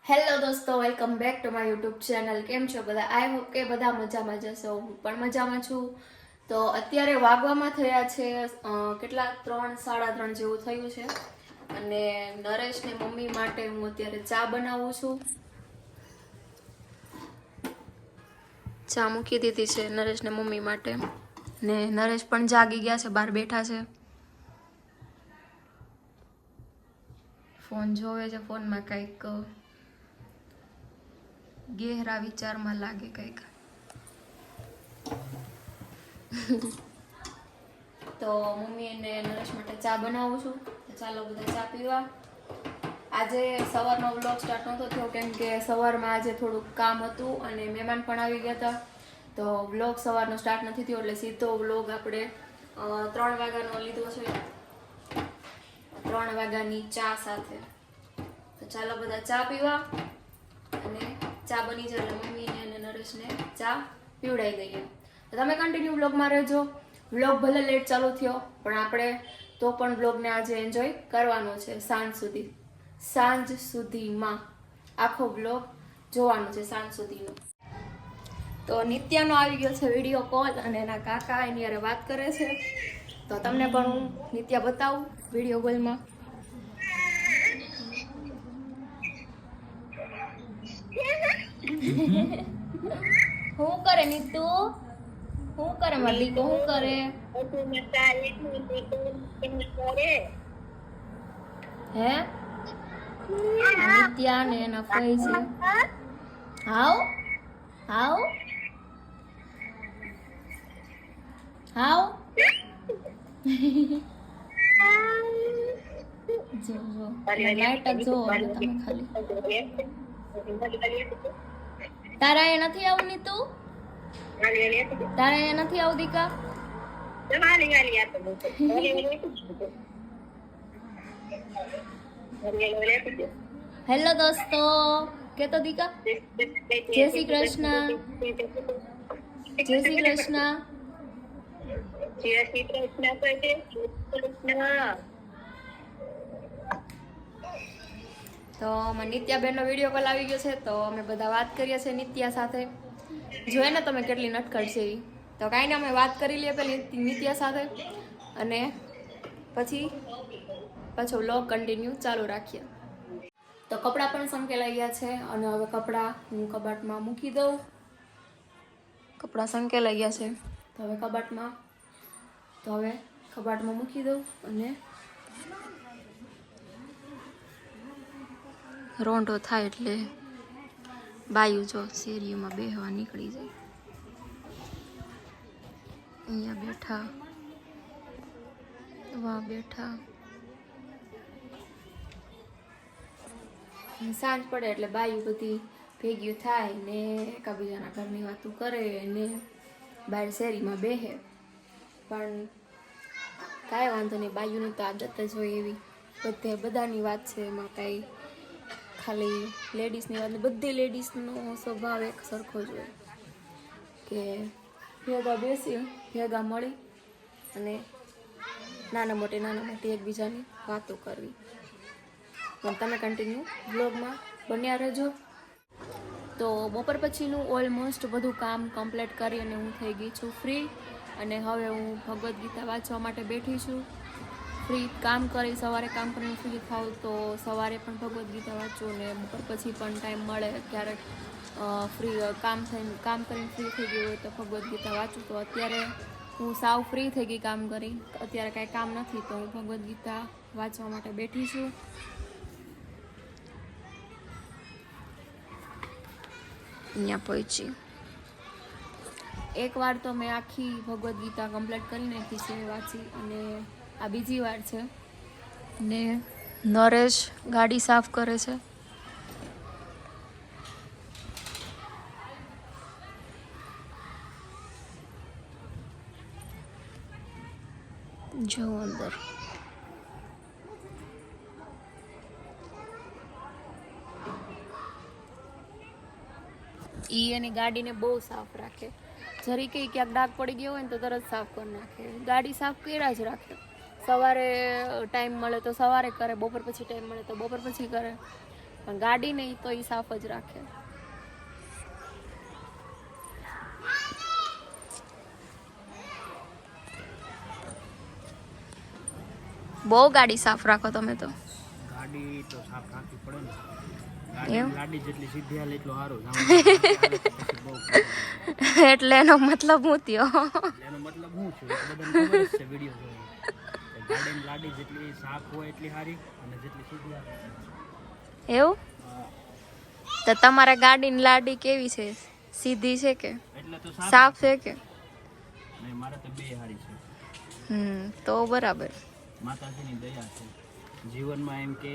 Hello દોસ્તો, welcome back to my YouTube channel. કેમ છો બધા? આઈ હોપ કે બધા મજામાં જશો. હું પણ મજામાં છું. તો અત્યારે વાગવામાં થયા છે કેટલા 3-3:30 જેવું થયું છે અને નરેશને મમ્મી માટે હું અત્યારે ચા બનાવું છું. ચા મૂકી દીધી છે નરેશને મમ્મી માટે ને નરેશ પણ જાગી ગયા છે, બહાર બેઠા છે, ફોન જોવે છે. ફોનમાં કંઈક ગહેરા વિચારમાં લાગે કંઈક. તો મમ્મી અને નરેશ માટે ચા બનાવું છું. તો ચાલો બધા ચા પીવા. આજે સવારનો વ્લોગ સ્ટાર્ટ નહોતો થયો કેમ કે સવારમાં આજે થોડુંક કામ હતું અને મહેમાન પણ આવી ગયા હતા. તો વ્લોગ સવારનો સ્ટાર્ટ નથી થયો એટલે સીધો વ્લોગ આપણે 3 વાગ્યાનો લીધો છે, 3 વાગ્યાની ચા સાથે. તો ચાલો બધા ચા પીવા અને ચા બની જાય એટલે મમ્મીને અને નરેશને ચા પીવડાવી દઈએ. તમે કન્ટિન્યુ વ્લોગમાં રહેજો. વ્લોગ ભલે લેટ ચાલુ થયો પણ આપણે તો પણ વ્લોગને આજે એન્જોય કરવાનો છે. સાંજ સુધીમાં આખો વ્લોગ જોવાનો છે, સાંજ સુધીનો. તો નિત્યાનો આવી ગયો છે વિડીયો કોલ અને એના કાકા એની હારે વાત કરે છે. તો તમને પણ હું નિત્યા બતાવું વિડીયો કોલમાં. શું કરે નીતુ? શું કરે મારી દીકો? શું કરે? હે નિત્યા ને એના ફઈ છે. હાવ હાવ હાવ જો નાટક જોવો તમે ખાલી. તારા એ નથી આવું નીતુ? તારા એ નથી આવું દીકા? હેલો દોસ્તો, કેતો દીકા જય શ્રી કૃષ્ણ. જય શ્રી કૃષ્ણ. જય શ્રી કૃષ્ણ. તો નિત્યાબેનનો વિડીયો કોલ આવી ગયો છે તો અમે બધા વાત કરીએ છીએ નિત્યા સાથે. જોયે ને તમે કેટલી નટખટ છે એ. તો કાંઈ ને અમે વાત કરી લઈએ પેલી નિત્યા સાથે અને પછી પાછો વ્લોગ કન્ટિન્યુ ચાલુ રાખીએ. તો કપડાં પણ સંકેલાઈ ગયા છે અને હવે કપડાં હું કબાટમાં મૂકી દઉં. કપડાં સંકેલાઈ ગયા છે તો હવે કબાટમાં મૂકી દઉં અને રોંઢો થાય એટલે બાયું જો શેરીઓમાં બેહવા નીકળી જાય. અહીંયા બેઠા, વાં બેઠા. સાંજ પડે એટલે બાયું બધી ભેગ્યું થાય ને એકબીજાના ઘરની વાતું કરે ને બહાર શેરીમાં બેહે. પણ કાંઈ વાંધો નહીં, બાયુની તો આદત જ હોય એવી. બધાની વાત છે, એમાં કાંઈ ખાલી લેડીઝની વાત. બધી લેડીઝનો સ્વભાવ એક સરખો જ હોય કે ભેગા બેસી, ભેગા મળી અને નાના મોટી એકબીજાની વાતો કરવી. પણ તમે કન્ટિન્યુ વ્લોગમાં બન્યા રહેજો. તો બપોર પછીનું ઓલમોસ્ટ બધું કામ કમ્પ્લીટ કરી અને હું થઈ ગઈ છું ફ્રી અને હવે હું ભગવદ્ ગીતા વાંચવા માટે બેઠી છું. કામ કરી, સવારે કામ કરીને ફ્રી થાવ તો સવારે પણ ભગવદ્ ગીતા વાંચું ને બપોર પછી પણ ટાઈમ મળે ક્યારેક કામ કરીને ફ્રી થઈ ગયું હોય તો ભગવદ્ ગીતા વાંચું. તો અત્યારે હું સાવ ફ્રી થઈ ગઈ કામ કરી, અત્યારે કાંઈ કામ નથી તો હું ભગવદ્ ગીતા વાંચવા માટે બેઠી છું. અહીંયા પહોંચી. એકવાર તો મેં આખી ભગવદ્ ગીતા કમ્પ્લીટ કરી નાખી છે વાંચી અને આ બીજી વાર છે. ને નરેશ ગાડી સાફ કરે છે. જો અંદર એની ગાડીને બહુ સાફ રાખે. જરી કંઈ ક્યાંક ડાઘ પડી ગયો હોય ને તો તરત સાફ કરી નાખે. ગાડી સાફ કર્યા જ રાખે. સવારે ટાઈમ મળે તો સવારે કરે, બપોર પછી ટાઈમ મળે તો બપોર પછી કરે. પણ ગાડી નહીં તો એ સાફ જ રાખે. બહુ ગાડી સાફ રાખો તમે તો. ગાડી તો સાફ રાખવી પડે ને. એમ? ગાડી જેટલી સીધી હાલે એટલું સારું. એટલે એનો મતલબ હું થયો. એનો મતલબ હું છું બધાને ખબર જ છે વિડીયો જોઈને. ગાડીની લાડી જેટલી સાફ હોય એટલી સારી અને જેટલી સીધી આવે. એવું? તો તમારા ગાડીની લાડી કેવી છે? સીધી છે કે એટલે તો સાફ છે કે? નહીં, મારે તો બે સારી છે. તો બરાબર. માતાજીની દયા છે. જીવનમાં એમ કે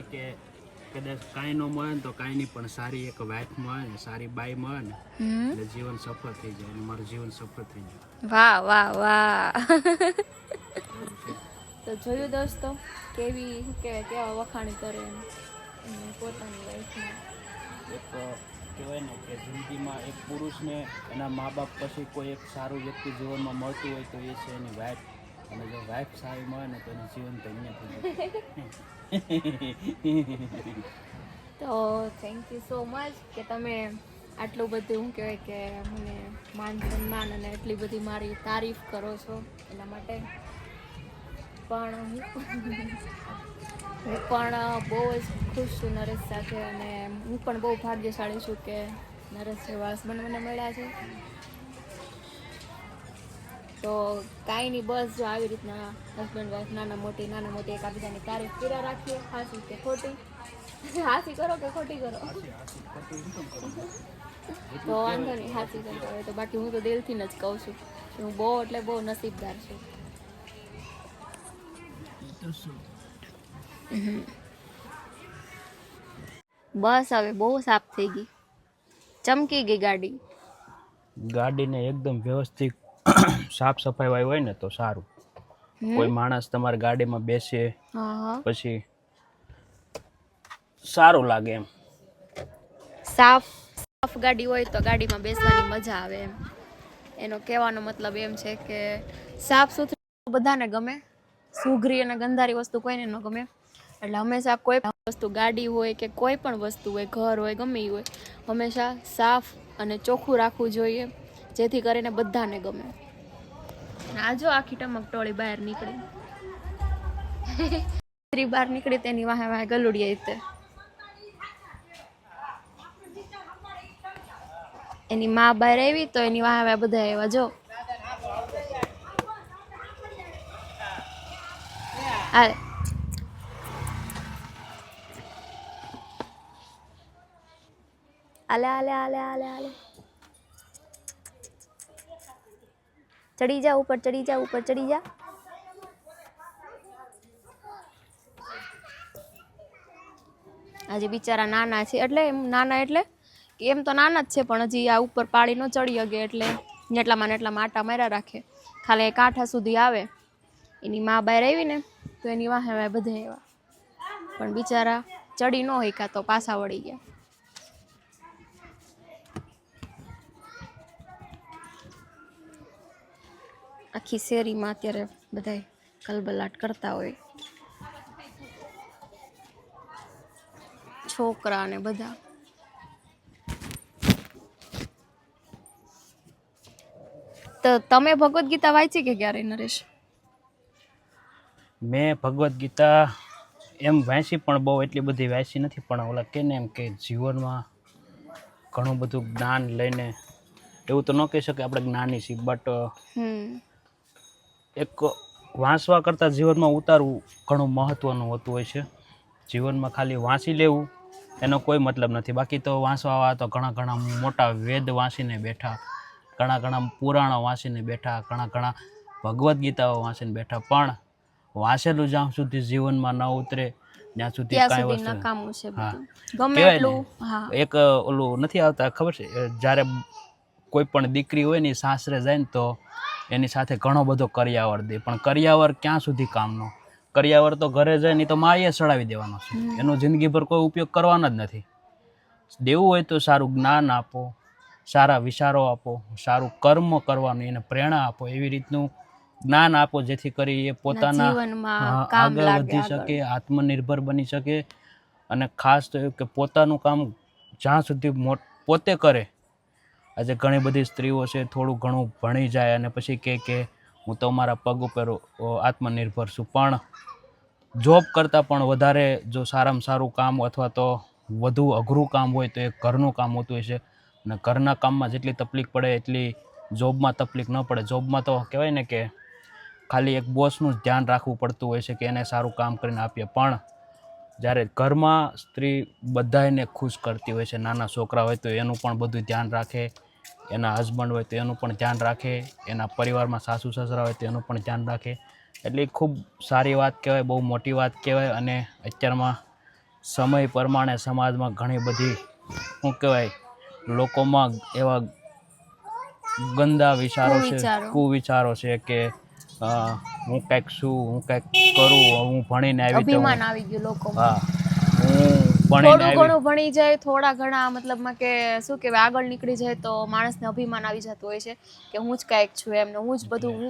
કદાચ કાંઈ ન મળે ને તો કાંઈ નહીં, પણ સારી એક વાઇફ મળે ને, સારી બાઈ મળે ને એટલે જીવન સફળ થઈ જાય. અને મારું જીવન સફળ થઈ જાય. વાહ વાહ વાહ. તો જોયું દોસ્તો કેવી કેવા વખાણ કરે એમ પોતાની વાઈફમાં. એક કહેવાય ને કે જિંદગીમાં એક પુરુષને એના મા બાપ પછી કોઈ એક સારું વ્યક્તિ જીવનમાં મળતું હોય તો એ છે એની વાઇફ. અને જો વાઇફ સારી મળે ને તો એનું જીવન ધન્ય થઈ જાય. તો થેન્ક યુ સો મચ કે તમે આટલું બધું શું કહેવાય કે મને માન સન્માન અને એટલી બધી મારી તારીફ કરો છો એના માટે. પણ હું પણ બહુ જ ખુશ છું નરેશ સાથે, અને હું પણ બહુ ભાગ્યશાળી છું કે નરેશ જેવા હસબન્ડ મને મળ્યા છે. તો કાંઈ નહીં, બસ જો આવી રીતના હસબન્ડ વાઈફ નાના મોટી એકબીજાની તારીફ કર્યા રાખીએ. હાસી કે ખોટી? હાસી કરો કે ખોટી કરો? તો વાંધો નહીં, હાસી કરતો હોય તો. બાકી હું તો દિલથી જ કહું છું કે હું બહુ એટલે બહુ નસીબદાર છું. બસ હવે બહુ સાફ થઈ ગઈ, ચમકી ગઈ ગાડી. ગાડીને એકદમ વ્યવસ્થિત સાફ સફાઈ વાળી હોય ને તો સારું. કોઈ માણસ તમારી ગાડીમાં બેસે પછી સારું લાગે એમ. સાફ ગાડી હોય તો ગાડીમાં બેસવાની મજા આવે એમ. એનો કહેવાનો મતલબ એમ છે કે સાફ સુથરી બધાને ગમે, સુઘરી અને ગંધારી વસ્તુ કોઈને ન ગમે. એટલે હંમેશા કોઈ પણ વસ્તુ, ગાડી હોય કે કોઈ પણ વસ્તુ હોય, ઘર હોય, ગમે એ હોય, હંમેશા સાફ અને ચોખ્ખું રાખવું જોઈએ, જેથી કરીને બધાને ગમે. આ જો આખી ટમક ટોળી બહાર નીકળી, બહાર નીકળી તેની વાહે વાહે ગલુડી રીતે એની માં બહાર આવી તો એની વાહે વાહે બધા આવ્યા. જો હાલે આલે આલે આલે આલે આલે ચડી જા ઉપર, ચડી જા ઉપર, ચડી જા. આજે બિચારા નાના છે, એટલે એમ નાના એટલે એમ તો નાના જ છે, પણ હજી આ ઉપર પાડી ન ચડી શકે એટલે એટલામાં ને એટલામાં આટા માર્યા રાખે. ખાલી કાંઠા સુધી આવે. એની માં બહાર આવી ને તો એની વાહે વાહે બધે આવ્યા, પણ બિચારા ચડી ન હોય કાં તો પાછા વળી ગયા. આખી શેરીમાં અત્યારે બધા કલબલાટ કરતા હોય, છોકરા ને બધા. તો તમે ભગવદ્ ગીતા વાંચી કે ક્યારે નરેશ? મેં ભગવદ્ ગીતા એમ વાંચી, પણ બહુ એટલી બધી વાંચી નથી. પણ ઓલા કે ને એમ કે જીવનમાં ઘણું બધું જ્ઞાન લઈને, એવું તો ન કહી શકે આપણે જ્ઞાની છીએ, બટ એક વાંચવા કરતાં જીવનમાં ઉતારવું ઘણું મહત્ત્વનું હોતું હોય છે. જીવનમાં ખાલી વાંચી લેવું એનો કોઈ મતલબ નથી. બાકી તો વાંચવા તો ઘણા મોટા વેદ વાંચીને બેઠા, ઘણા પુરાણો વાંચીને બેઠા, ઘણા ભગવદ્ ગીતાઓ વાંચીને બેઠા, પણ વાંચેલું જ્યાં સુધી જીવનમાં ન ઉતરે ત્યાં સુધી કાંઈ વસ્તુ નકામું છે હા ગમે કહેવાય એટલું. ને એક ઓલું નથી આવતા ખબર છે, જ્યારે કોઈ પણ દીકરી હોય ને સાસરે જાય ને તો એની સાથે ઘણો બધો કરિયાવર દે, પણ કરિયાવર ક્યાં સુધી કામનો? કરિયાવર તો ઘરે જાય ને તો માએ ચડાવી દેવાનો છે, એનો જિંદગીભર કોઈ ઉપયોગ કરવાનો જ નથી. દેવું હોય તો સારું જ્ઞાન આપો, સારા વિચારો આપો, સારું કર્મ કરવાનું એને પ્રેરણા આપો, એવી રીતનું જ્ઞાન આપો જેથી કરી એ પોતાના આગળ વધી શકે, આત્મનિર્ભર બની શકે અને ખાસ તો એવું કે પોતાનું કામ જ્યાં સુધી પોતે કરે. આજે ઘણી બધી સ્ત્રીઓ છે થોડું ઘણું ભણી જાય અને પછી કે હું તો મારા પગ ઉપર આત્મનિર્ભર છું, પણ જોબ કરતાં પણ વધારે જો સારામાં સારું કામ અથવા તો વધુ અઘરું કામ હોય તો એ ઘરનું કામ હોતું હોય છે. અને ઘરના કામમાં જેટલી તકલીફ પડે એટલી જોબમાં તકલીફ ન પડે. જોબમાં તો કહેવાય ને કે ખાલી એક બોસનું જ ધ્યાન રાખવું પડતું હોય છે કે એને સારું કામ કરીને આપીએ, પણ જ્યારે ઘરમાં સ્ત્રી બધાને ખુશ કરતી હોય છે. નાના છોકરા હોય તો એનું પણ બધું ધ્યાન રાખે, એના હસબન્ડ હોય તો એનું પણ ધ્યાન રાખે, એના પરિવારમાં સાસુ સસરા હોય તો એનું પણ ધ્યાન રાખે. એટલે એ ખૂબ સારી વાત કહેવાય, બહુ મોટી વાત કહેવાય. અને અત્યારમાં સમય પ્રમાણે સમાજમાં ઘણી બધી શું કહેવાય લોકોમાં એવા ગંદા વિચારો છે, કુવિચારો છે કે હું કંઈક છું, હું કંઈક કરું, હું ભણીને આવી તો અભિમાન આવી ગયું લોકોમાં. હા હું ભણીને થોડું આવી. ઘણું ભણી જાય, થોડા ઘણા મતલબમાં કે શું કહેવાય આગળ નીકળી જાય તો માણસને અભિમાન આવી જતું હોય છે કે હું જ કાંઈક છું એમ, ને હું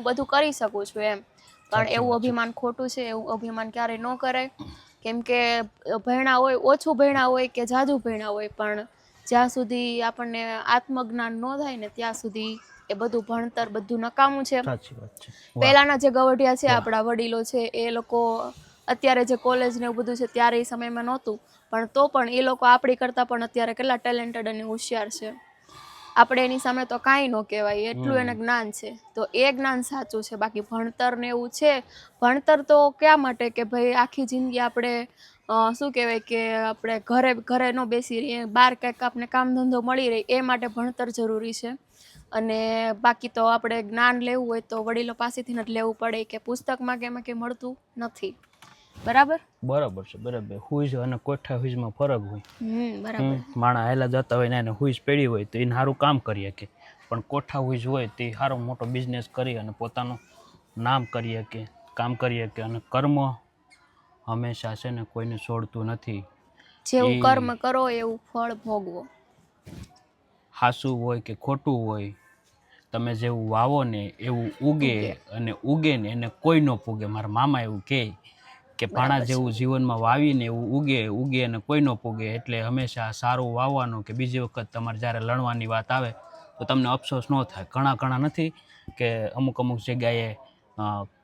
બધું કરી શકું છું એમ. પણ એવું અભિમાન ખોટું છે. એવું અભિમાન ક્યારેય ન કરાય. કેમ કે ભણ્યા હોય, ઓછું ભણ્યા હોય કે જાજુ ભણ્યા હોય, પણ જ્યાં સુધી આપણને આત્મજ્ઞાન ન થાય ને ત્યાં સુધી એ બધું ભણતર બધું નકામું છે. સાચી વાત છે. પહેલાના જે ગવઢિયા છે, આપણા વડીલો છે, એ લોકો અત્યારે જે કોલેજ ને એવું બધું છે ત્યારે એ સમયમાં નહોતું, પણ તો પણ એ લોકો આપણી કરતાં પણ અત્યારે કેટલા ટેલેન્ટેડ અને હોશિયાર છે. આપણે એની સામે તો કાંઈ ન કહેવાય, એટલું એને જ્ઞાન છે. તો એ જ્ઞાન સાચું છે. બાકી ભણતર ને એવું છે, ભણતર તો ક્યાં માટે કે ભાઈ આખી જિંદગી આપણે શું કહેવાય કે આપણે ઘરે ન બેસી રહીએ, બહાર કંઈક આપણે કામ ધંધો મળી રહે એ માટે ભણતર જરૂરી છે. અને બાકી તો આપણે જ્ઞાન લેવું હોય તો વડીલો પાસેથી જ લેવું પડે, કે પુસ્તકમાં કે એમાં કંઈ મળતું નથી. બરાબર છે. બરાબર. હુઈજ અને કોઠા હુઈજમાં ફરક હોય. બરાબર. માણા હેલા જતા હોય ને એને હુઈજ પડી હોય તો એને સારું કામ કરી શકે, પણ કોઠા હુઈજ હોય તે સારો મોટો બિઝનેસ કરી અને પોતાનું નામ કરી શકે, કામ કરી શકે. અને કર્મ હંમેશા છે ને કોઈને છોડતું નથી. જેવું કર્મ કરો એવું ફળ ભોગવો. હાસું હોય કે ખોટું હોય, તમે જેવું વાવો ને એવું ઉગે, અને ઉગે ને એને કોઈ ન પૂગે. મારા મામા એવું કહે કે ભાણા જેવું જીવનમાં વાવીને એવું ઉગે અને કોઈ ન પૂગે. એટલે હંમેશા સારું વાવવાનું, કે બીજી વખત તમારે જ્યારે લણવાની વાત આવે તો તમને અફસોસ ન થાય. ઘણા નથી કે અમુક જગ્યાએ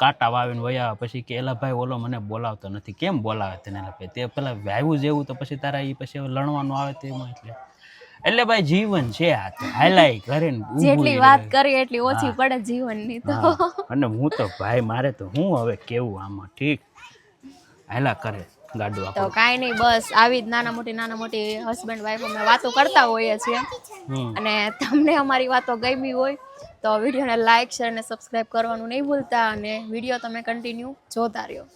કાંટા વાવીને વયા પછી કે એલા ભાઈ ઓલો મને બોલાવતો નથી. કેમ બોલાવે તને? એલા ભાઈ તે પેલા વાવ્યું જેવું તો પછી તારા એ પછી લણવાનું આવે તેમાં. એટલે ભાઈ જીવન છે આ તો હાલાઈ કરે ને જેટલી વાત કરી એટલી ઓછી પડે જીવનની તો. અને હું તો ભાઈ મારે તો હું હવે કેવું આમાં ઠીક હાલા કરે ગાડું. તો કાંઈ નહીં, બસ આવી જ નાના મોટી હસબન્ડ વાઈફ અમે વાતો કરતા હોઈએ છીએ. અને તમને અમારી વાતો ગમી હોય તો વિડીયોને લાઈક, શેર અને સબસ્ક્રાઈબ કરવાનું નહીં ભૂલતા. અને વિડીયો તમે કન્ટિન્યુ જોતા રહ્યો.